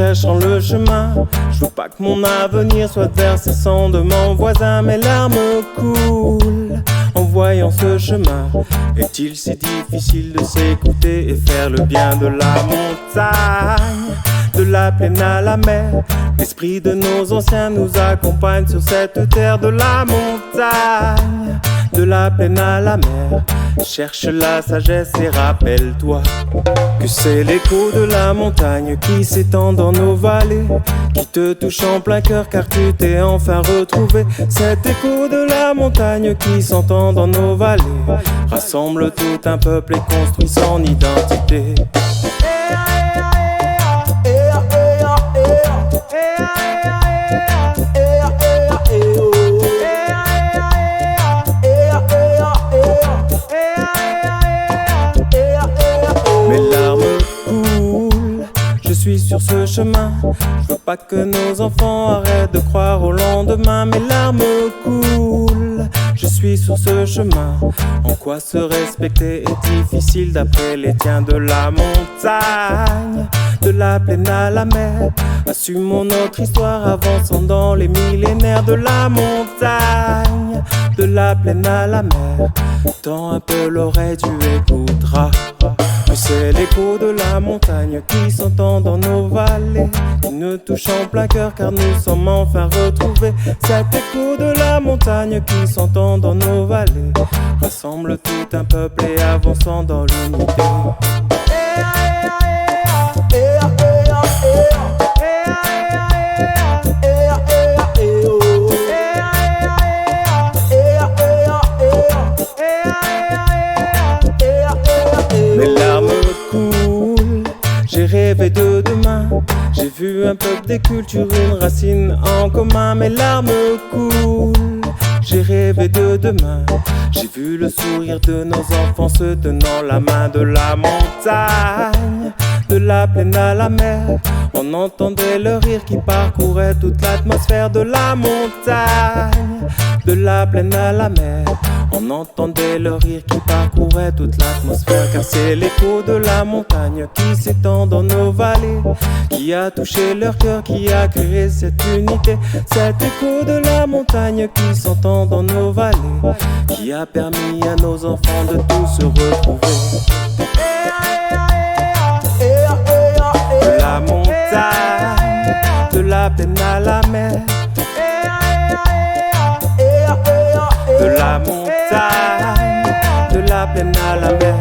cherchant le chemin. Je veux pas que mon avenir soit versé sang de mon voisin. Mes larmes coulent en voyant ce chemin. Est-il si difficile de s'écouter et faire le bien de la montagne, de la plaine à la mer? L'esprit de nos anciens nous accompagne sur cette terre. De la montagne, de la plaine à la mer, cherche la sagesse et rappelle-toi que c'est l'écho de la montagne qui s'étend dans nos vallées, qui te touche en plein cœur car tu t'es enfin retrouvé. Cet écho de la montagne qui s'entend dans nos vallées rassemble tout un peuple et construit son identité. Mes larmes coulent, je suis sur ce chemin. Je veux pas que nos enfants arrêtent de croire au lendemain. Mes larmes coulent, je suis sur ce chemin. En quoi se respecter est difficile d'après les tiens? De la montagne, de la plaine à la mer, assumons notre histoire avançant dans les millénaires. De la montagne, de la plaine à la mer, tends un peu l'oreille, tu écouteras que c'est l'écho de la montagne qui s'entend dans nos vallées, qui nous touche en plein cœur car nous sommes enfin retrouvés. Cet écho de la montagne qui s'entend dans nos vallées rassemble tout un peuple et avançant dans l'unité. Mes larmes coulent, j'ai rêvé de demain. J'ai vu un peuple, des cultures, une racine en commun. Mes larmes coulent, j'ai rêvé de demain. J'ai vu le sourire de nos enfants se tenant la main. De la montagne, de la plaine à la mer, on entendait le rire qui parcourait toute l'atmosphère. De la montagne, de la plaine à la mer, on entendait le rire qui parcourait toute l'atmosphère. Car c'est l'écho de la montagne qui s'étend dans nos vallées, qui a touché leur cœur, qui a créé cette unité. Cet écho de la montagne qui s'entend dans nos vallées, qui a permis à nos enfants de tous se retrouver. De la montagne, de la plaine à la mer, de la montagne, de la plaine à la mer.